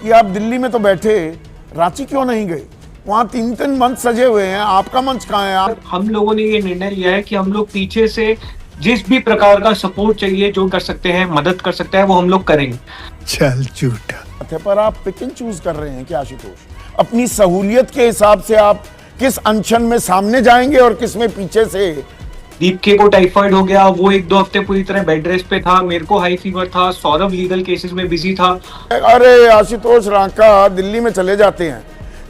कि आप दिल्ली में तो बैठे, रांची क्यों नहीं गए? वहां 3-3 मंच सजे हुए हैं, आपका मंच कहाँ है? आप हम लोगों ने ये निर्णय लिया है कि हम लोग पीछे से जिस भी प्रकार का सपोर्ट चाहिए, जो कर सकते हैं, मदद कर सकते हैं, वो हम लोग करेंगे। चल झूठा। पर आप पिक एंड चूज कर रहे हैं क्या आशुतोष? अपनी सहूलियत के हिसाब से आप किस अनशन में सामने जाएंगे और किस में पीछे से? दीपके को टाइफाइड हो गया, वो 1-2 हफ्ते पूरी तरह बेड रेस्ट पे था। मेरे को हाई फीवर था। सौरभ लीगल केसेस में बिजी था। अरे आशुतोष रांका दिल्ली में चले जाते हैं,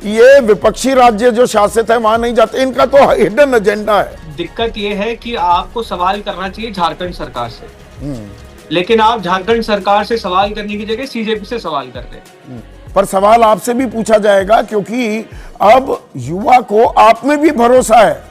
ये विपक्षी राज्य जो शासित है वहां नहीं जाते, इनका तो हिडन एजेंडा है। दिक्कत ये है कि आपको सवाल करना चाहिए झारखंड सरकार से, लेकिन आप झारखंड सरकार से सवाल करने की जगह सीजेपी से सवाल करते हैं। पर सवाल आपसे भी पूछा जाएगा, क्योंकि अब युवा को आप में भी भरोसा है।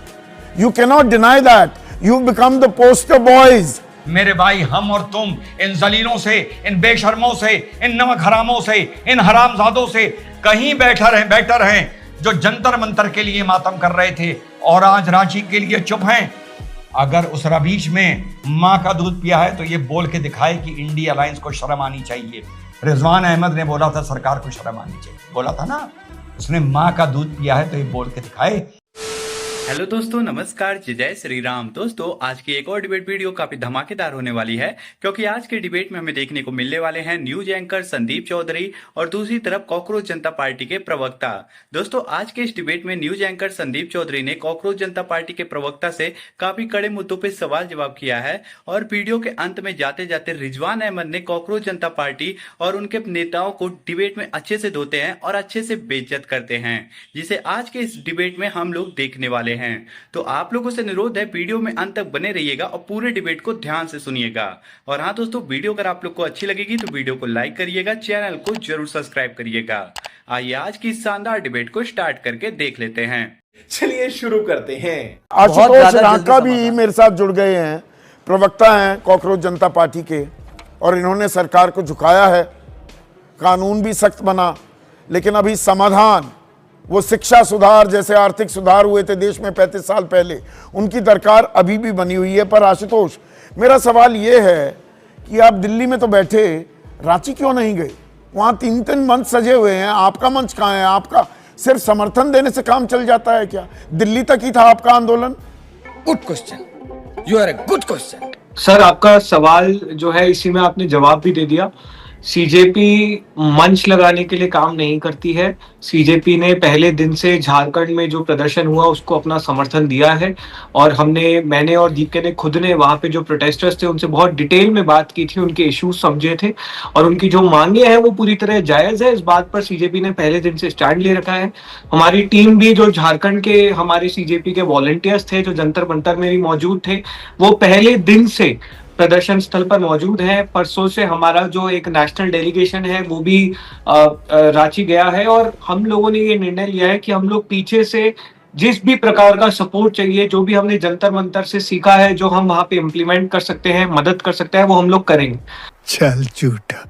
You cannot deny that, you become the poster boys. मेरे भाई, हम और तुम इन जलीलों से, इन बेशर्मों से, इन नमक हरामों से, इन हरामजादों से कहीं बेटर हैं जो जंतर मंतर के लिए मातम कर रहे थे और आज रांची के लिए चुप हैं। अगर उस रवीश में माँ का दूध पिया है तो ये बोल के दिखाए कि इंडिया अलायंस को शर्म आनी चाहिए। रिजवान अहमद ने बोला था सरकार को शर्म आनी चाहिए, बोला था ना, उसने माँ का दूध पिया है तो ये बोल के दिखाए। हेलो दोस्तों, नमस्कार, जय श्री राम। दोस्तों, आज की एक और डिबेट वीडियो काफी धमाकेदार होने वाली है, क्योंकि आज के डिबेट में हमें देखने को मिलने वाले हैं न्यूज एंकर संदीप चौधरी और दूसरी तरफ कॉकरोच जनता पार्टी के प्रवक्ता। दोस्तों, आज के इस डिबेट में न्यूज एंकर संदीप चौधरी ने कॉकरोच जनता पार्टी के प्रवक्ता से काफी कड़े मुद्दों पर सवाल जवाब किया है और वीडियो के अंत में जाते जाते रिजवान अहमद ने कॉकरोच जनता पार्टी और उनके नेताओं को डिबेट में अच्छे से धोते हैं और अच्छे से बेइज्जत करते हैं, जिसे आज के इस डिबेट में हम लोग देखने वाले हैं। तो आप लोगों से अनुरोध है, वीडियो में अंत तक बने रहिएगा और पूरे डिबेट को ध्यान से सुनिएगा। और हाँ दोस्तों, वीडियो अगर आप लोग को अच्छी लगेगी तो वीडियो को लाइक करिएगा, चैनल को जरूर सब्सक्राइब करिएगा। आइए आज की शानदार डिबेट को स्टार्ट करके देख लेते हैं। चलिए शुरू करते हैं। आशुतोष रांका भी मेरे साथ जुड़ गए हैं, प्रवक्ता हैं कॉकरोच जनता पार्टी के, और इन्होंने सरकार को झुकाया है। कानून भी सख्त बना, लेकिन अभी समाधान, वो शिक्षा सुधार जैसे आर्थिक सुधार हुए थे देश में 35 साल पहले, उनकी दरकार अभी भी बनी हुई है। पर आशुतोष, मेरा सवाल ये है कि आप दिल्ली में तो बैठे, रांची क्यों नहीं गए? वहां 3-3 मंच सजे हुए हैं, आपका मंच कहाँ है? आपका सिर्फ समर्थन देने से काम चल जाता है क्या? दिल्ली तक ही था आपका आंदोलन? Good question, you are a good question. Sir, आपका सवाल जो है इसी में आपने जवाब भी दे दिया। सीजेपी मंच लगाने के लिए काम नहीं करती है। सीजेपी ने पहले दिन से झारखंड में जो प्रदर्शन हुआ उसको अपना समर्थन दिया है, और मैंने और दीपके ने खुद ने वहां पे जो प्रोटेस्टर्स थे उनसे बहुत डिटेल में बात की थी, उनके इश्यूज समझे थे, और उनकी जो मांगे हैं वो पूरी तरह जायज है। इस बात पर सीजेपी ने पहले दिन से स्टैंड ले रखा है। हमारी टीम भी, जो झारखंड के हमारे सीजेपी के वॉलंटियर्स थे, जो जंतर मंतर में भी मौजूद थे, वो पहले दिन से प्रदर्शन स्थल पर मौजूद है। परसों से हमारा जो एक नेशनल डेलीगेशन है वो भी रांची गया है, और हम लोगों ने ये निर्णय लिया है कि हम लोग पीछे से जिस भी प्रकार का सपोर्ट चाहिए, जो भी हमने जंतर मंतर से सीखा है, जो हम वहां पे इम्प्लीमेंट कर सकते हैं, मदद कर सकते हैं, वो हम लोग करेंगे। चल झूठा।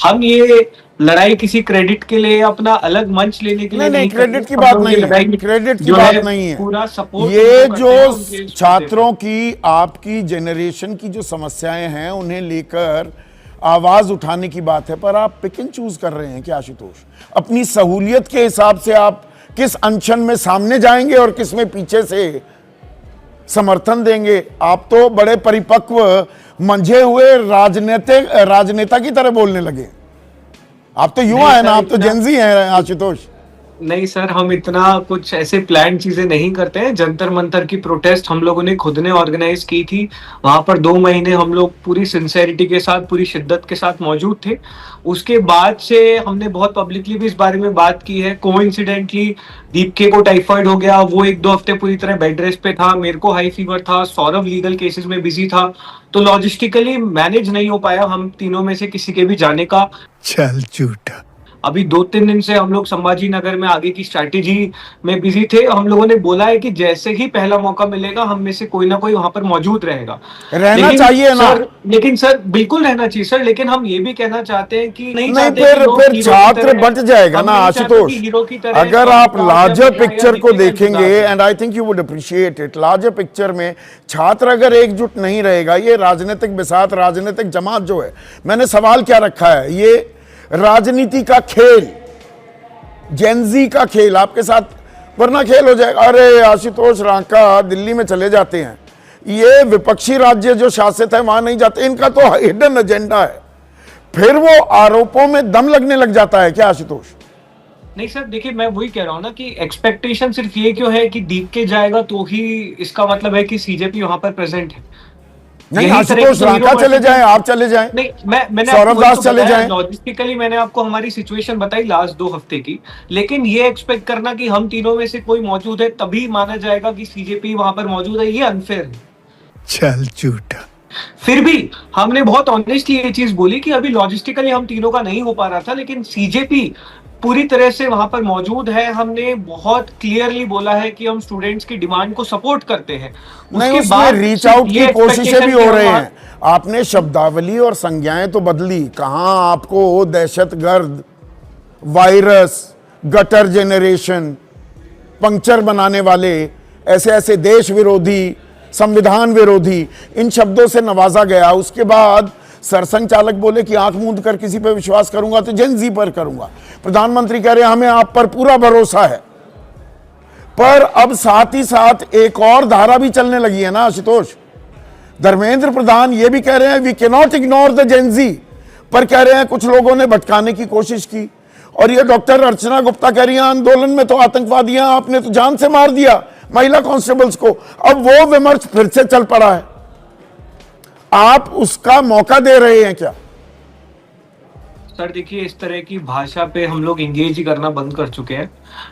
हम ये लड़ाई किसी क्रेडिट के लिए, अपना अलग मंच लेने के लिए नहीं, क्रेडिट की बात नहीं है, क्रेडिट की बात नहीं है। पूरा सपोर्ट ये जो छात्रों की, आपकी जनरेशन की जो समस्याएं हैं उन्हें लेकर आवाज उठाने की बात है, पर आप पिक एंड चूज कर रहे हैं क्या आशुतोष? अपनी सहूलियत के हिसाब से आप किस अनशन में सामने जाएंगे और किस में पीछे से समर्थन देंगे? आप तो बड़े परिपक्व, मंझे हुए राजनेता की तरह बोलने लगे। आप तो युवा है ना, आप तो जेनजी हैं आशुतोष। नहीं सर, हम इतना कुछ ऐसे प्लान चीजें नहीं करते हैं। जंतर मंतर की प्रोटेस्ट हम लोगों ने खुद ने ऑर्गेनाइज की थी। वहां पर 2 महीने हम लोग पूरी सिंसेरिटी के साथ, पूरी शिद्दत के साथ मौजूद थे। उसके बाद से हमने बहुत पब्लिकली भी इस बारे में बात की है। कोइंसिडेंटली दीपके को टाइफाइड हो गया, वो 1-2 हफ्ते पूरी तरह बेड रेस्ट पे था। मेरे को हाई फीवर था। सौरभ लीगल केसेस में बिजी था, तो लॉजिस्टिकली मैनेज नहीं हो पाया हम तीनों में से किसी के भी जाने का। चल झूठा। अभी 2-3 दिन से हम लोग संभाजी नगर में आगे की स्ट्रैटेजी में बिजी थे। हम लोगों ने बोला है कि जैसे ही पहला मौका मिलेगा हम में से कोई ना कोई वहां पर मौजूद रहेगा। रहना चाहिए ना। लेकिन सर, बिल्कुल रहना चाहिए सर, लेकिन हम ये भी कहना चाहते हैं कि नहीं फिर छात्र बट जाएगा ना आशुतोष। अगर आप लार्जर पिक्चर को देखेंगे, and I think you would appreciate it, larger picture में छात्र अगर एकजुट नहीं रहेगा, ये राजनीतिक बिसात, राजनीतिक जमात जो है, मैंने सवाल क्या रखा है, ये राजनीति का खेल, जेनजी का खेल आपके साथ, वरना खेल हो जाएगा। अरे आशुतोष रांका दिल्ली में चले जाते हैं, ये विपक्षी राज्य जो शासित है वहां नहीं जाते, इनका तो हिडन एजेंडा है, फिर वो आरोपों में दम लगने लग जाता है क्या आशुतोष? नहीं सर, देखिए मैं वही कह रहा हूँ ना कि एक्सपेक्टेशन सिर्फ ये क्यों है कि दीप के जाएगा तो ही इसका मतलब है कि सीजेपी वहां पर प्रेजेंट है। नहीं आशुतोष रांका चले जाएं, आप चले जाएं, नहीं मैंने सौरभ दास चले जाएं। लॉजिस्टिकली मैंने आपको हमारी सिचुएशन बताई लास्ट 2 हफ्ते की, लेकिन ये एक्सपेक्ट करना कि हम तीनों में से कोई मौजूद है तभी माना जाएगा कि सीजेपी वहां पर मौजूद है, ये अनफेयर है। चल झूठा। फिर भी हमने बहुत ऑनेस्टली ये चीज बोली कि अभी लॉजिस्टिकली हम तीनों का नहीं हो पा रहा था, लेकिन सीजेपी पूरी तरह से वहां पर मौजूद है। हमने बहुत क्लियरली बोला है कि हम स्टूडेंट्स की डिमांड को सपोर्ट करते हैं। नहीं, उसमें रीच आउट की कोशिशें भी हो रहे हैं। आपने शब्दावली और संज्ञाएं तो बदली, कहां आपको दहशतगर्द, वायरस, गटर जनरेशन, पंक्चर बनाने वाले, ऐसे ऐसे देश विरोधी, संविधान विरोधी, इन शब्दों से नवाजा गया। उसके बाद सरसंघ चालक बोले कि आंख मूंद कर किसी पर विश्वास करूंगा तो जेनजी पर करूंगा। प्रधानमंत्री कह रहे हैं हमें आप पर पूरा भरोसा है, पर अब साथ ही साथ एक और धारा भी चलने लगी है ना आशुतोष। धर्मेंद्र प्रधान ये भी कह रहे हैं we can not ignore the Gen Z, पर कह रहे हैं कुछ लोगों ने भटकाने की कोशिश की। और ये डॉक्टर अर्चना गुप्ता कह रही है आंदोलन में तो आतंकवादियां, आपने तो जान से मार दिया महिला कांस्टेबल्स को। अब वो विमर्श फिर से चल पड़ा है, आप उसका मौका दे रहे हैं क्या? सर देखिए, इस तरह की भाषा पे हम लोग एंगेज ही करना बंद कर चुके हैं।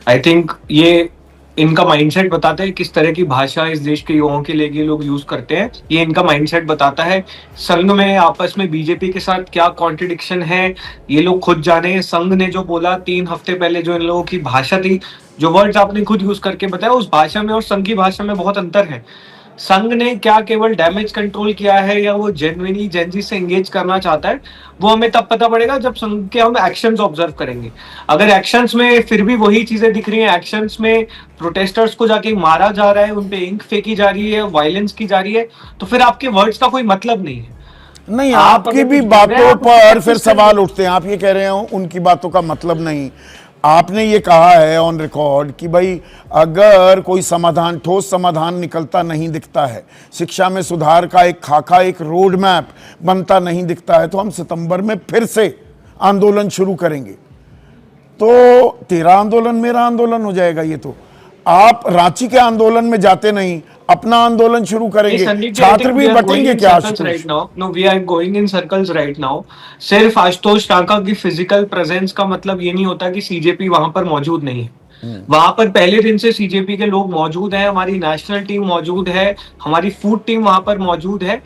आई थिंक ये इनका माइंडसेट बताता है किस तरह की भाषा इस देश के युवाओं के लिए ये लोग यूज करते हैं। ये इनका माइंडसेट बताता है। संघ में आपस में बीजेपी के साथ क्या कॉन्ट्रडिक्शन है ये लोग खुद जाने। संघ ने जो बोला 3 हफ्ते पहले, जो इन लोगों की भाषा थी, जो वर्ड्स आपने खुद यूज करके बताया, उस भाषा में और संघ की भाषा में बहुत अंतर है। संघ ने क्या केवल डैमेज कंट्रोल किया है या वो जेन्युइनली जेनजी से एंगेज करना चाहता है, वो हमें तब पता पड़ेगा जब संघ के हम एक्शंस ऑब्जर्व करेंगे। अगर एक्शंस में फिर भी वही चीजें दिख रही हैं, एक्शंस में प्रोटेस्टर्स को जाके मारा जा रहा है, उनपे इंक फेंकी जा रही है, वायलेंस की जा रही है, तो फिर आपके वर्ड्स का कोई मतलब नहीं है। नहीं, आपकी भी बातों पर फिर सवाल उठते हैं। आप ये कह रहे हो उनकी बातों का मतलब नहीं। आपने ये कहा है ऑन रिकॉर्ड कि भाई अगर कोई समाधान, ठोस समाधान निकलता नहीं दिखता है, शिक्षा में सुधार का एक खाका, एक रोड मैप बनता नहीं दिखता है, तो हम सितंबर में फिर से आंदोलन शुरू करेंगे। तो तेरा आंदोलन मेरा आंदोलन हो जाएगा। ये तो आप रांची के आंदोलन में जाते नहीं, अपना आंदोलन शुरू करेंगे, छात्र भी बटेंगे क्या? No, we are going in circles right now. सिर्फ आशुतोष टांका की फिजिकल प्रेजेंस का मतलब ये नहीं होता कि सीजेपी वहां पर मौजूद नहीं है। वहां पर पहले दिन से सीजेपी के लोग मौजूद हैं, हमारी नेशनल टीम मौजूद है, हमारी फूड टीम वहां पर मौजूद है।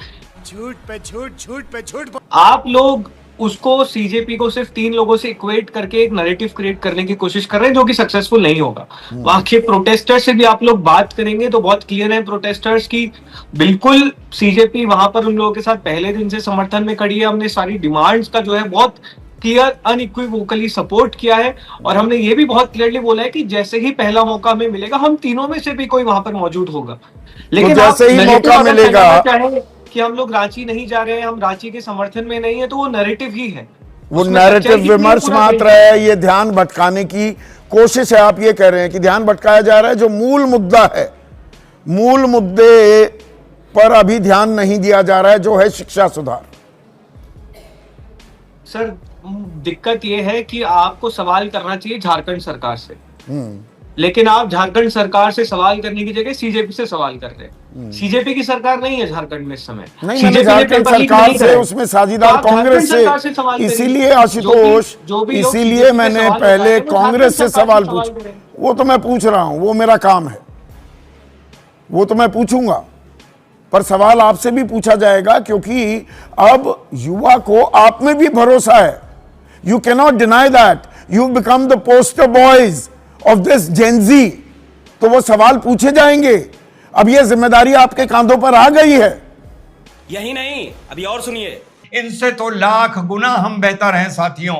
झूठ पे झूठ, झूठ पे झूठ। आप लोग उसको सीजेपी को सिर्फ 3 लोगों से इक्वेट करके एक नैरेटिव क्रिएट करने की कोशिश कर रहे हैं, जो कि सक्सेसफुल नहीं होगा। वहां के प्रोटेस्टर्स से भी आप लोग बात करेंगे तो बहुत क्लियर है प्रोटेस्टर्स की, बिल्कुल सीजेपी वहां पर उन लोगों के साथ पहले दिन से समर्थन में खड़ी है। हमने सारी डिमांड्स का जो है बहुत क्लियर अनइक्विवोकली सपोर्ट किया है, और हमने ये भी बहुत क्लियरली बोला है कि जैसे ही पहला मौका हमें मिलेगा हम तीनों में से भी कोई वहां पर मौजूद होगा। लेकिन तो जैसे ही मौका मिलेगा कि हम लोग रांची नहीं जा रहे हैं, हम रांची के समर्थन में नहीं है, तो वो नैरेटिव ही है, वो नैरेटिव विमर्श मात्र है। ये ध्यान भटकाने की कोशिश है। आप ये कह रहे हैं कि ध्यान भटकाया जा रहा है, जो मूल मुद्दा है, मूल मुद्दे पर अभी ध्यान नहीं दिया जा रहा है, जो है शिक्षा सुधार। सर दिक्कत ये है कि आपको सवाल करना चाहिए झारखंड सरकार से, लेकिन आप झारखंड सरकार से सवाल करने की जगह सीजेपी से सवाल कर रहे हैं। सीजेपी की सरकार नहीं है झारखंड में इस समय। नहीं, मैंने झारखंड सरकार से, उसमें साझीदार कांग्रेस से, इसीलिए आशुतोष, इसीलिए मैंने पहले कांग्रेस से सवाल पूछा। वो तो मैं पूछ रहा हूं, वो मेरा काम है, वो तो मैं पूछूंगा, पर सवाल आपसे भी पूछा जाएगा, क्योंकि अब युवा को आप में भी भरोसा है। You can not deny that you become the poster boys of this Gen Z, तो वो सवाल पूछे जाएंगे। अब ये जिम्मेदारी आपके कांधों पर आ गई है। यही नहीं, अभी और सुनिए। इनसे तो लाख गुना हम बेहतर हैं साथियों,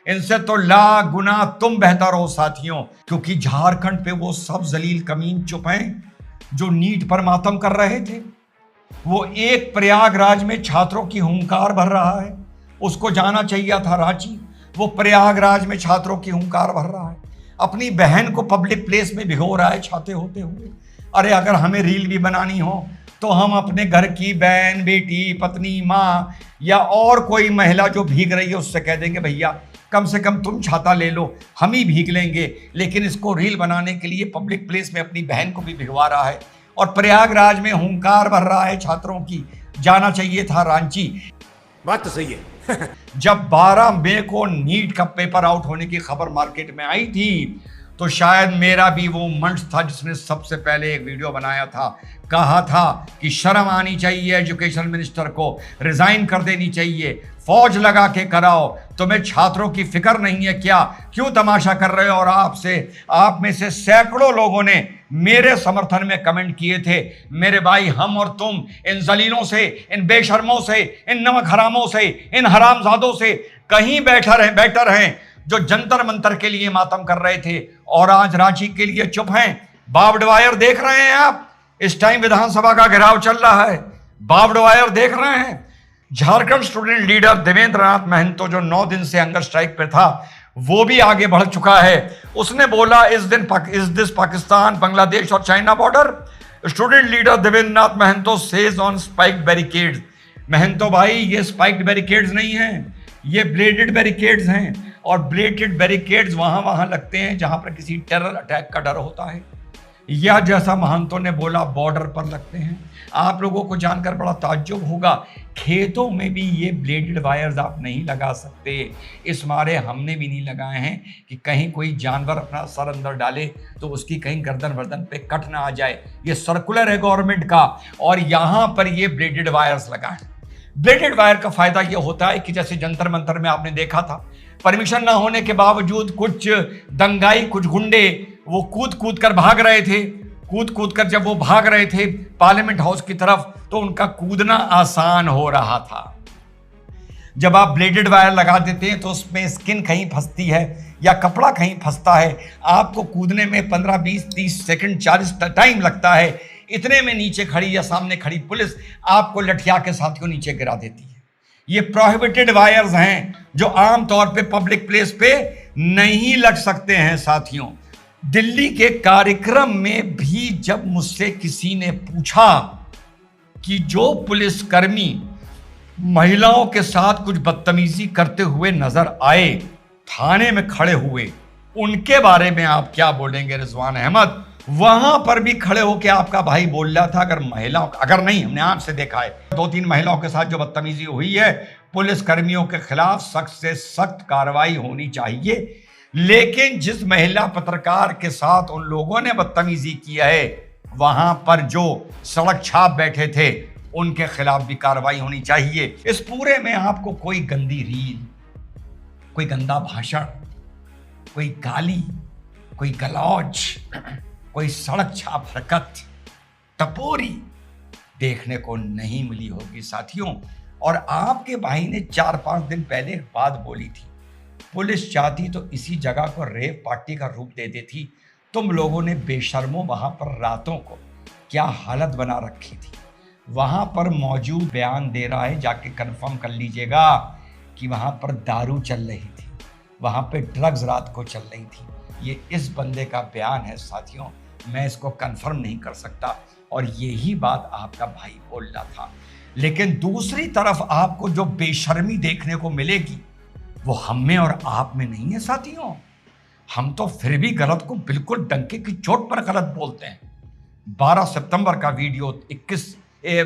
इनसे तो लाख गुना तुम बेहतर हो साथियों, क्योंकि झारखंड पे वो सब जलील कमीन चुप हैं जो नीट पर मातम कर रहे थे। वो एक प्रयागराज में छात्रों की हुंकार भर रहा है, उसको जाना चाहिए था रांची। वो प्रयागराज में छात्रों की हुंकार भर रहा है, अपनी बहन को पब्लिक प्लेस में भिगो रहा है छाते होते हुए। अरे अगर हमें रील भी बनानी हो तो हम अपने घर की बहन, बेटी, पत्नी, माँ या और कोई महिला जो भीग रही है उससे कह देंगे भैया कम से कम तुम छाता ले लो, हम ही भीग लेंगे। लेकिन इसको रील बनाने के लिए पब्लिक प्लेस में अपनी बहन को भी भिगवा रहा है और प्रयागराज में हुंकार भर रहा है छात्रों की। जाना चाहिए था रांची। बात तो सही है। जब 12 मई को नीट का पेपर आउट होने की खबर मार्केट में आई थी तो शायद मेरा भी वो मंच था जिसने सबसे पहले एक वीडियो बनाया था, कहा था कि शर्म आनी चाहिए एजुकेशन मिनिस्टर को, रिजाइन कर देनी चाहिए, फौज लगा के कराओ, तुम्हें छात्रों की फिक्र नहीं है क्या, क्यों तमाशा कर रहे हो। और आप में से सैकड़ों लोगों ने मेरे समर्थन में कमेंट किए थे, मेरे भाई हम और तुम इन जलीलों से, इन बेशर्मों से, इन नमक हरामों से, इन हरामजादों से कहीं बेटर हैं जो जंतर मंतर के लिए मातम कर रहे थे और आज रांची के लिए चुप हैं। बार्ब्ड वायर देख रहे हैं आप, इस टाइम विधानसभा का घेराव चल रहा है, बार्ब्ड वायर देख रहे हैं। झारखंड स्टूडेंट लीडर देवेंद्र नाथ महतो जो 9 दिन से हंगर स्ट्राइक पे था वो भी आगे बढ़ चुका है। उसने बोला इस दिस पाकिस्तान, बांग्लादेश और China border. Student leader Devendra Nath Mahato says on spiked barricades. Mahato भाई ये स्पाइक्ड बैरिकेड्स नहीं हैं, ये ब्लेडेड बैरिकेड्स हैं और ब्लेडेड बैरिकेड्स वहां लगते हैं जहां पर किसी टेरर अटैक का डर होता है, या जैसा महंतों ने बोला बॉर्डर पर लगते हैं। आप लोगों को जानकर बड़ा ताज्जुब होगा, खेतों में भी ये ब्लेडेड वायर्स आप नहीं लगा सकते। इस मारे हमने भी नहीं लगाए हैं कि कहीं कोई जानवर अपना सर अंदर डाले तो उसकी कहीं गर्दन पे कट ना आ जाए। ये सर्कुलर है गवर्नमेंट का और यहाँ पर ये ब्लेडेड वायर्स लगाए। ब्लेडेड वायर का फायदा ये होता है कि जैसे जंतर मंतर में आपने देखा था, परमिशन ना होने के बावजूद कुछ दंगाई, कुछ गुंडे वो कूद कर भाग रहे थे। कूद कर जब वो भाग रहे थे पार्लियामेंट हाउस की तरफ तो उनका कूदना आसान हो रहा था। जब आप ब्लेडेड वायर लगा देते हैं तो उसमें स्किन कहीं फंसती है या कपड़ा कहीं फंसता है, आपको कूदने में 15, 20, 30 सेकंड, 40 टाइम लगता है। इतने में नीचे खड़ी या सामने खड़ी पुलिस आपको लठिया के साथियों नीचे गिरा देती है। ये प्रोहिबिटेड वायर्स हैं जो आमतौर पे पब्लिक प्लेस पे नहीं लग सकते हैं साथियों। दिल्ली के कार्यक्रम में भी जब मुझसे किसी ने पूछा कि जो पुलिसकर्मी महिलाओं के साथ कुछ बदतमीजी करते हुए नजर आए, थाने में खड़े हुए, उनके बारे में आप क्या बोलेंगे रिजवान अहमद? वहां पर भी खड़े होकर आपका भाई बोल रहा था अगर नहीं, हमने आंख से देखा है 2-3 महिलाओं के साथ जो बदतमीजी हुई है, पुलिसकर्मियों के खिलाफ सख्त से सख्त कार्रवाई होनी चाहिए। लेकिन जिस महिला पत्रकार के साथ उन लोगों ने बदतमीजी किया है, वहां पर जो सड़क छाप बैठे थे उनके खिलाफ भी कार्रवाई होनी चाहिए। इस पूरे में आपको कोई गंदी रील, कोई गंदा भाषण, कोई गाली, कोई गलौज, कोई सड़क छाप हरकत, टपोरी देखने को नहीं मिली होगी साथियों। और आपके भाई ने 4-5 दिन पहले एक बात बोली थी, पुलिस चाहती तो इसी जगह को रेव पार्टी का रूप दे देती। तुम लोगों ने बेशर्मों वहां पर रातों को क्या हालत बना रखी थी। वहां पर मौजूद बयान दे रहा है, जाके कंफर्म कर लीजिएगा कि वहां पर दारू चल रही थी, वहां पे ड्रग्स रात को चल रही थी। ये इस बंदे का बयान है साथियों, मैं इसको कंफर्म नहीं कर सकता और यही बात आपका भाई बोल रहा था। लेकिन दूसरी तरफ आपको जो बेशर्मी देखने को मिलेगी वो हम में और आप में नहीं है साथियों। हम तो फिर भी गलत को बिल्कुल डंके की चोट पर गलत बोलते हैं। 12 सितंबर का वीडियो,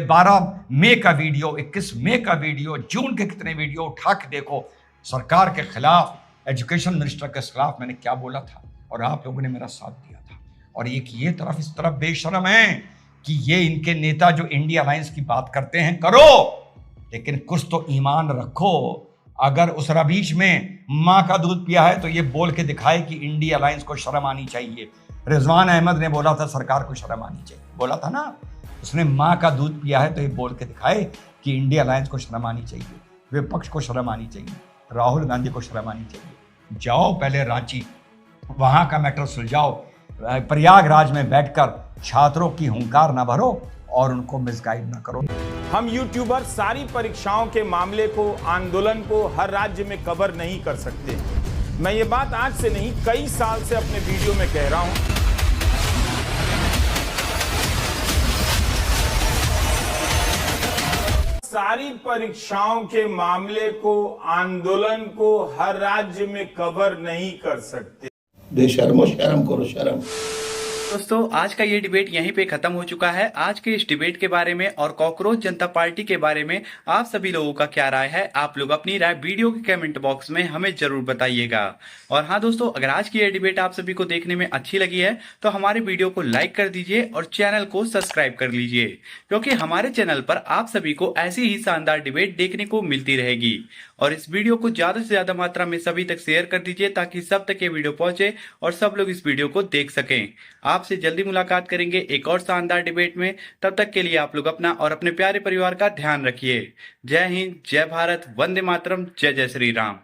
12 मई का वीडियो, 21 मई का वीडियो, जून के कितने वीडियो उठा के देखो। सरकार के खिलाफ, एजुकेशन मिनिस्टर के खिलाफ मैंने क्या बोला था और आप लोगों ने मेरा साथ दिया था। और एक ये तरफ इस तरफ बेशर्म है कि ये इनके नेता जो इंडिया अलायंस की बात करते हैं, करो, लेकिन कुछ तो ईमान रखो। अगर उस रबीश में माँ का दूध पिया है तो ये बोल के दिखाए कि इंडिया अलायंस को शर्म आनी चाहिए। रिजवान अहमद ने बोला था सरकार को शर्म आनी चाहिए, बोला था ना, उसने माँ का दूध पिया है तो ये बोल के दिखाए कि इंडिया अलायंस को शर्म आनी चाहिए, विपक्ष को शर्म आनी चाहिए, राहुल गांधी को शर्म आनी चाहिए। जाओ पहले रांची, वहां का मैटर सुलझाओ, प्रयागराज में बैठकर छात्रों की हुंकार ना भरो और उनको मिसगाइड ना करो। हम यूट्यूबर सारी परीक्षाओं के मामले को, आंदोलन को हर राज्य में कवर नहीं कर सकते। मैं ये बात आज से नहीं, कई साल से अपने वीडियो में कह रहा हूं। सारी परीक्षाओं के मामले को, आंदोलन को हर राज्य में कवर नहीं कर सकते। बेशर्मो शर्म करो, शर्म। दोस्तों आज का ये डिबेट यहीं पे खत्म हो चुका है। आज के इस डिबेट के बारे में और कॉकरोच जनता पार्टी के बारे में आप सभी लोगों का क्या राय है, आप लोग अपनी राय वीडियो के कमेंट बॉक्स में हमें जरूर बताइएगा। और हाँ दोस्तों, अगर आज की ये डिबेट आप सभी को देखने में अच्छी लगी है तो हमारे वीडियो को लाइक कर दीजिए और चैनल को सब्सक्राइब कर लीजिए, क्योंकि हमारे चैनल पर आप सभी को ऐसी ही शानदार डिबेट देखने को मिलती रहेगी। और इस वीडियो को ज्यादा से ज्यादा मात्रा में सभी तक शेयर कर दीजिए ताकि सब तक ये वीडियो पहुंचे और सब लोग इस वीडियो को देख सकें। आपसे जल्दी मुलाकात करेंगे एक और शानदार डिबेट में। तब तक के लिए आप लोग अपना और अपने प्यारे परिवार का ध्यान रखिए। जय हिंद, जय भारत, वंदे मातरम, जय जय श्री राम।